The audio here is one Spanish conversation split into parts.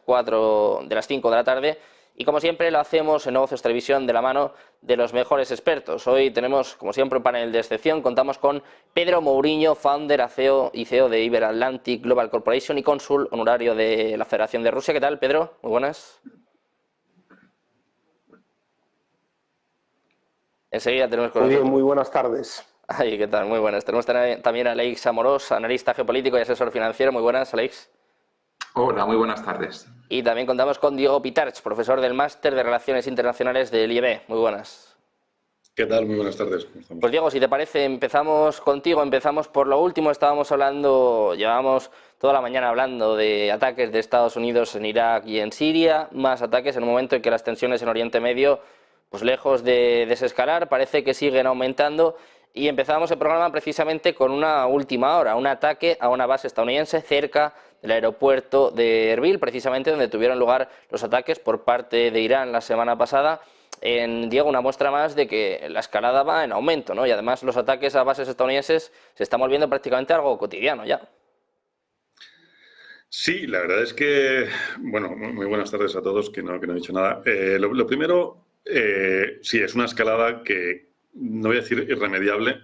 las 5 de la tarde. Y como siempre lo hacemos en Negocios Televisión de la mano de los mejores expertos. Hoy tenemos, como siempre, un panel de excepción. Contamos con Pedro Mouriño, founder y CEO de Iber Atlantic Global Corporation y cónsul honorario de la Federación de Rusia. ¿Qué tal, Pedro? Muy buenas. Enseguida tenemos con nosotros. Muy buenas tardes. Ay, ¿qué tal? Muy buenas. Tenemos también a Aleix Amorós, analista geopolítico y asesor financiero. Muy buenas, Aleix. Hola, muy buenas tardes. Y también contamos con Diego Pitarch, profesor del Máster de Relaciones Internacionales del IEB. Muy buenas. ¿Qué tal? Muy buenas tardes. ¿Cómo estamos? Pues Diego, si te parece, empezamos contigo, empezamos por lo último. Llevamos toda la mañana hablando de ataques de Estados Unidos en Irak y en Siria, más ataques en un momento en que las tensiones en Oriente Medio, pues lejos de desescalar, parece que siguen aumentando. Y empezamos el programa precisamente con una última hora, un ataque a una base estadounidense cerca del aeropuerto de Erbil, precisamente donde tuvieron lugar los ataques por parte de Irán la semana pasada. Diego, una muestra más de que la escalada va en aumento, ¿no? Y además los ataques a bases estadounidenses se están volviendo prácticamente algo cotidiano ya. Sí, la verdad es que, bueno, muy buenas tardes a todos, que no he dicho nada. Lo primero, sí, es una escalada que, no voy a decir irremediable,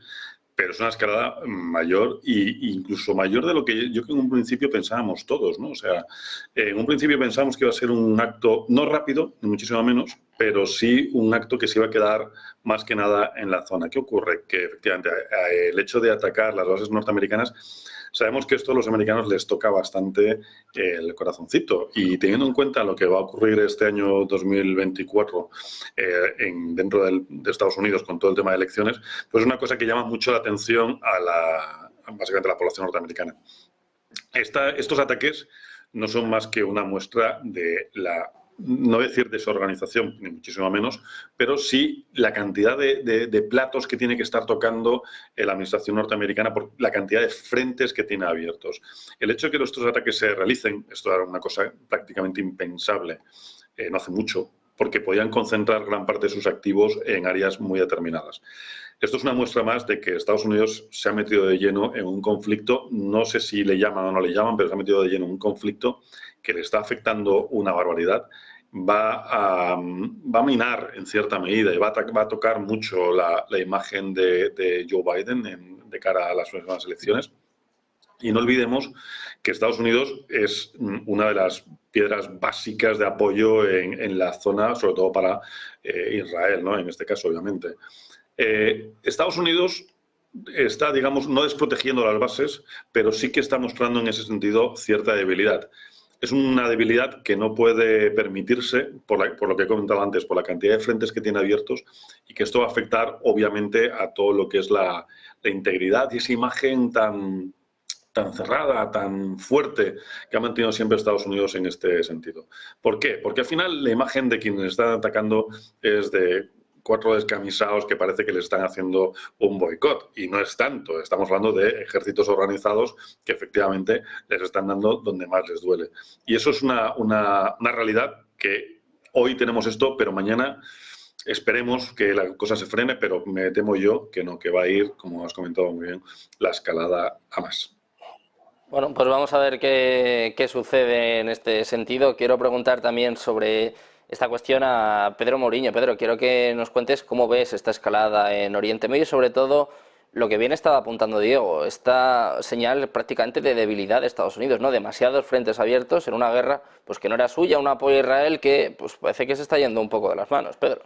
pero es una escalada mayor e incluso mayor de lo que yo en un principio pensábamos todos, ¿no? O sea, en un principio pensábamos que iba a ser un acto no rápido, ni muchísimo menos, pero sí un acto que se iba a quedar más que nada en la zona. ¿Qué ocurre? Que efectivamente el hecho de atacar las bases norteamericanas, sabemos que esto a los americanos les toca bastante el corazoncito, y teniendo en cuenta lo que va a ocurrir este año 2024 dentro de Estados Unidos con todo el tema de elecciones, pues es una cosa que llama mucho la atención básicamente a la población norteamericana. Estos ataques no son más que una muestra de no voy a decir desorganización, ni muchísimo menos, pero sí la cantidad de platos que tiene que estar tocando la administración norteamericana por la cantidad de frentes que tiene abiertos. El hecho de que estos ataques se realicen, esto era una cosa prácticamente impensable no hace mucho, porque podían concentrar gran parte de sus activos en áreas muy determinadas. Esto es una muestra más de que Estados Unidos se ha metido de lleno en un conflicto, no sé si le llaman o no le llaman, pero se ha metido de lleno en un conflicto que le está afectando una barbaridad. Va a minar en cierta medida y va a tocar mucho la imagen de Joe Biden de cara a las próximas elecciones. Y no olvidemos que Estados Unidos es una de las piedras básicas de apoyo en la zona, sobre todo para Israel, ¿no? En este caso, obviamente. Estados Unidos está, digamos, no desprotegiendo las bases, pero sí que está mostrando en ese sentido cierta debilidad. Es una debilidad que no puede permitirse, por lo que he comentado antes, por la cantidad de frentes que tiene abiertos, y que esto va a afectar, obviamente, a todo lo que es la integridad y esa imagen tan cerrada, tan fuerte que ha mantenido siempre Estados Unidos en este sentido. ¿Por qué? Porque al final la imagen de quienes están atacando es de 4 descamisados que parece que les están haciendo un boicot, y no es tanto. Estamos hablando de ejércitos organizados que efectivamente les están dando donde más les duele. Y eso es una realidad que hoy tenemos esto, pero mañana esperemos que la cosa se frene, pero me temo yo que no, que va a ir, como has comentado muy bien, la escalada a más. Bueno, pues vamos a ver qué sucede en este sentido. Quiero preguntar también sobre esta cuestión a Pedro Mouriño. Pedro, quiero que nos cuentes cómo ves esta escalada en Oriente Medio y sobre todo lo que bien estaba apuntando Diego, esta señal prácticamente de debilidad de Estados Unidos, ¿no? Demasiados frentes abiertos en una guerra pues que no era suya, un apoyo a Israel que pues parece que se está yendo un poco de las manos, Pedro.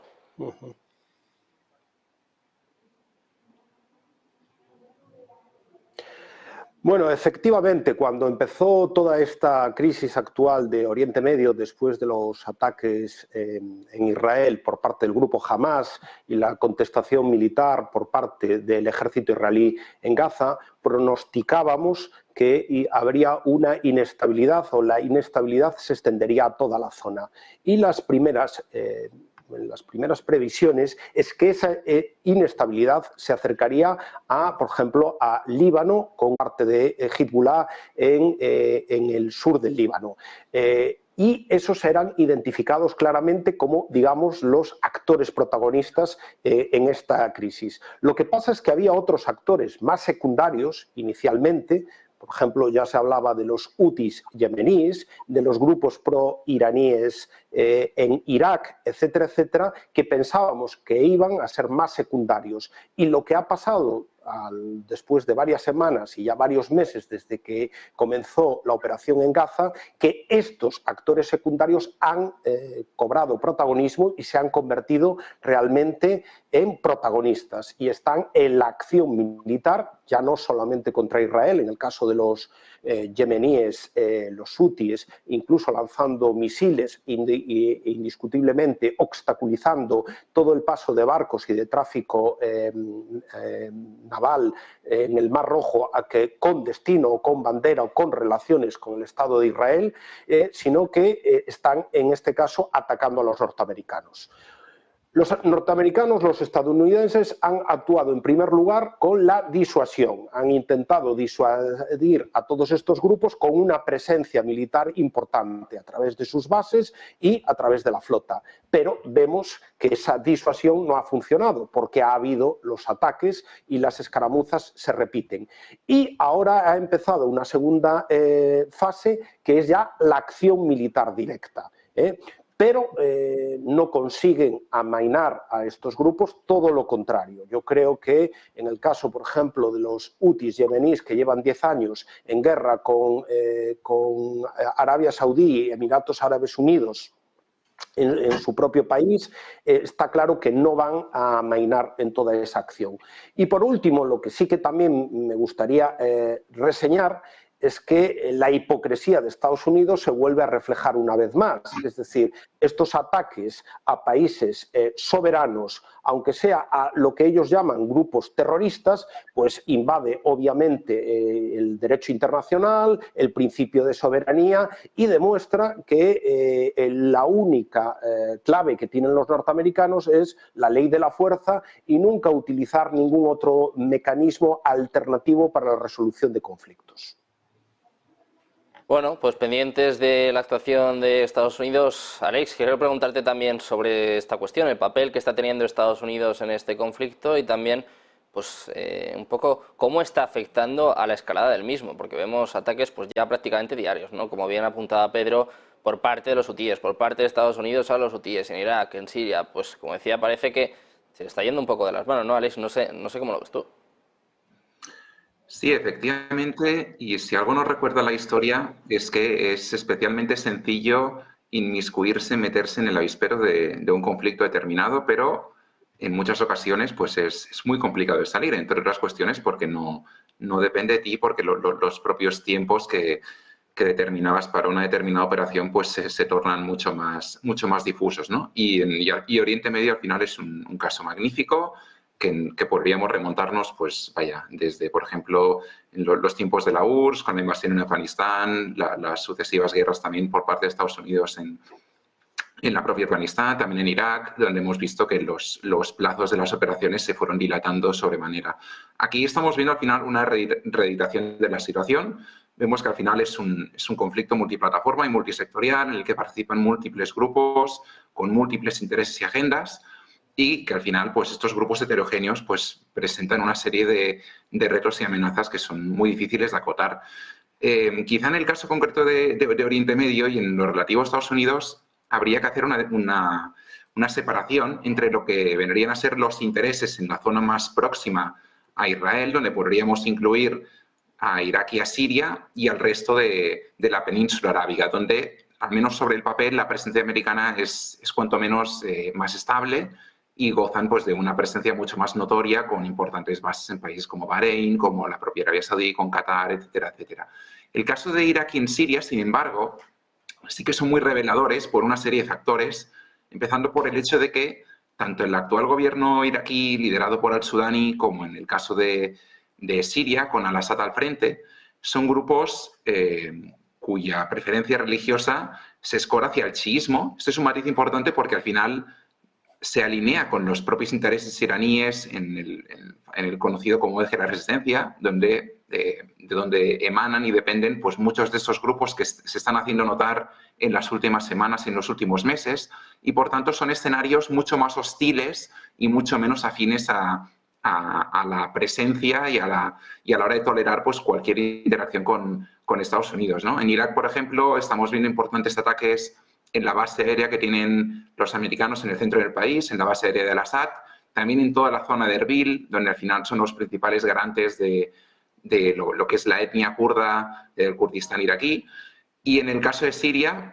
Bueno, efectivamente, cuando empezó toda esta crisis actual de Oriente Medio, después de los ataques en Israel por parte del grupo Hamas y la contestación militar por parte del ejército israelí en Gaza, pronosticábamos que habría una inestabilidad o la inestabilidad se extendería a toda la zona. Y las primeras previsiones es que esa inestabilidad se acercaría por ejemplo, a Líbano con parte de Hezbollah en el sur del Líbano. Y esos eran identificados claramente como, digamos, los actores protagonistas en esta crisis. Lo que pasa es que había otros actores más secundarios inicialmente, Por ejemplo, ya se hablaba de los hutis yemeníes, de los grupos pro-iraníes en Irak, etcétera, etcétera, que pensábamos que iban a ser más secundarios. Y lo que ha pasado después de varias semanas y ya varios meses desde que comenzó la operación en Gaza, que estos actores secundarios han cobrado protagonismo y se han convertido realmente en protagonistas y están en la acción militar, ya no solamente contra Israel, en el caso de los yemeníes, los hutíes, incluso lanzando misiles indiscutiblemente obstaculizando todo el paso de barcos y de tráfico naval en el Mar Rojo con destino o con bandera o con relaciones con el Estado de Israel, sino que están en este caso atacando a los norteamericanos. Los norteamericanos, los estadounidenses, han actuado en primer lugar con la disuasión. Han intentado disuadir a todos estos grupos con una presencia militar importante a través de sus bases y a través de la flota. Pero vemos que esa disuasión no ha funcionado porque ha habido los ataques y las escaramuzas se repiten. Y ahora ha empezado una segunda fase que es ya la acción militar directa. Pero no consiguen amainar a estos grupos, todo lo contrario. Yo creo que en el caso, por ejemplo, de los hutis yemeníes que llevan 10 años en guerra con Arabia Saudí y Emiratos Árabes Unidos en su propio país, está claro que no van a amainar en toda esa acción. Y por último, lo que sí que también me gustaría reseñar es que la hipocresía de Estados Unidos se vuelve a reflejar una vez más. Es decir, estos ataques a países soberanos, aunque sea a lo que ellos llaman grupos terroristas, pues invade obviamente el derecho internacional, el principio de soberanía y demuestra que la única clave que tienen los norteamericanos es la ley de la fuerza y nunca utilizar ningún otro mecanismo alternativo para la resolución de conflictos. Bueno, pues pendientes de la actuación de Estados Unidos, Alex, quiero preguntarte también sobre esta cuestión, el papel que está teniendo Estados Unidos en este conflicto y también, pues, un poco cómo está afectando a la escalada del mismo, porque vemos ataques, pues, ya prácticamente diarios, ¿no? Como bien apuntaba Pedro, por parte de los hutíes, por parte de Estados Unidos a los hutíes en Irak, en Siria, pues, como decía, parece que se está yendo un poco de las manos, ¿no, Alex? No sé cómo lo ves tú. Sí, efectivamente, y si algo nos recuerda la historia es que es especialmente sencillo inmiscuirse, meterse en el avispero de un conflicto determinado, pero en muchas ocasiones pues es muy complicado de salir, entre otras cuestiones porque no depende de ti, porque los propios tiempos que determinabas para una determinada operación pues se tornan mucho más difusos, ¿no? Y Oriente Medio al final es un caso magnífico, que podríamos remontarnos, pues vaya, desde, por ejemplo, en los tiempos de la URSS, con la invasión en Afganistán, las sucesivas guerras también por parte de Estados Unidos en la propia Afganistán, también en Irak, donde hemos visto que los plazos de las operaciones se fueron dilatando sobremanera. Aquí estamos viendo al final una reeditación de la situación. Vemos que al final es un conflicto multiplataforma y multisectorial en el que participan múltiples grupos con múltiples intereses y agendas, y que al final pues estos grupos heterogéneos pues presentan una serie de retos y amenazas que son muy difíciles de acotar. Quizá en el caso concreto de Oriente Medio y en lo relativo a Estados Unidos habría que hacer una separación entre lo que vendrían a ser los intereses en la zona más próxima a Israel, donde podríamos incluir a Irak y a Siria, y al resto de la península arábiga, donde, al menos sobre el papel, la presencia americana es cuanto menos más estable y gozan pues, de una presencia mucho más notoria con importantes bases en países como Bahrein, como la propia Arabia Saudí, con Qatar, etcétera, etcétera. El caso de Irak y en Siria, sin embargo, sí que son muy reveladores por una serie de factores, empezando por el hecho de que tanto el actual gobierno iraquí, liderado por al-Sudani, como en el caso de Siria, con al-Assad al frente, son grupos cuya preferencia religiosa se escora hacia el chiismo. Este es un matiz importante porque al final se alinea con los propios intereses iraníes en el conocido como eje de la resistencia, de donde emanan y dependen pues, muchos de estos grupos que se están haciendo notar en las últimas semanas y en los últimos meses, y por tanto son escenarios mucho más hostiles y mucho menos afines a a la presencia y a la hora de tolerar pues, cualquier interacción con Estados Unidos, ¿no? En Irak, por ejemplo, estamos viendo importantes ataques en la base aérea que tienen los americanos en el centro del país, en la base aérea de Al-Assad, también en toda la zona de Erbil, donde al final son los principales garantes de lo que es la etnia kurda del Kurdistán iraquí. Y en el caso de Siria,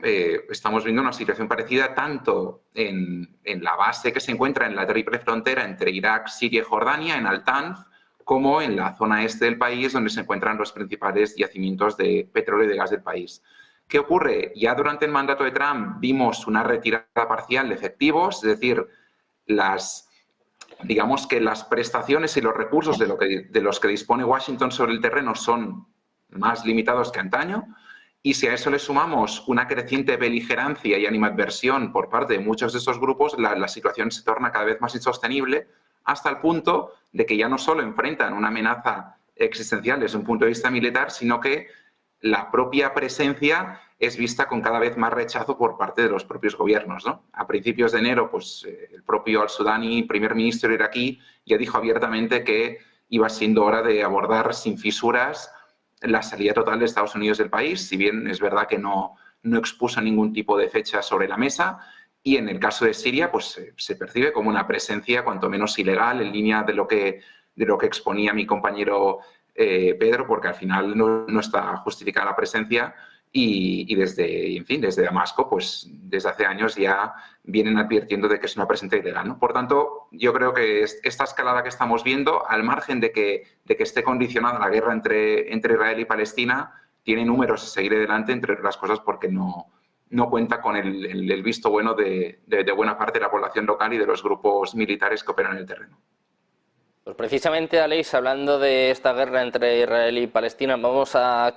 estamos viendo una situación parecida tanto en la base que se encuentra en la triple frontera entre Irak, Siria y Jordania, en Al-Tanf, como en la zona este del país, donde se encuentran los principales yacimientos de petróleo y de gas del país. ¿Qué ocurre? Ya durante el mandato de Trump vimos una retirada parcial de efectivos, es decir, digamos que las prestaciones y los recursos de los que dispone Washington sobre el terreno son más limitados que antaño. Y si a eso le sumamos una creciente beligerancia y animadversión por parte de muchos de estos grupos, la situación se torna cada vez más insostenible, hasta el punto de que ya no solo enfrentan una amenaza existencial desde un punto de vista militar, sino que la propia presencia es vista con cada vez más rechazo por parte de los propios gobiernos, ¿no? A principios de enero, pues, el propio al-Sudani, primer ministro iraquí, ya dijo abiertamente que iba siendo hora de abordar sin fisuras la salida total de Estados Unidos del país, si bien es verdad que no expuso ningún tipo de fecha sobre la mesa. Y en el caso de Siria, pues se percibe como una presencia cuanto menos ilegal, en línea de lo que exponía mi compañero Pedro, porque al final no está justificada la presencia y desde Damasco, pues desde hace años ya vienen advirtiendo de que es una presencia ilegal, ¿no? Por tanto, yo creo que esta escalada que estamos viendo, al margen de que esté condicionada la guerra entre Israel y Palestina, tiene números a seguir adelante, entre otras cosas porque no cuenta con el visto bueno de buena parte de la población local y de los grupos militares que operan en el terreno. Pues precisamente, Aleix, hablando de esta guerra entre Israel y Palestina, vamos a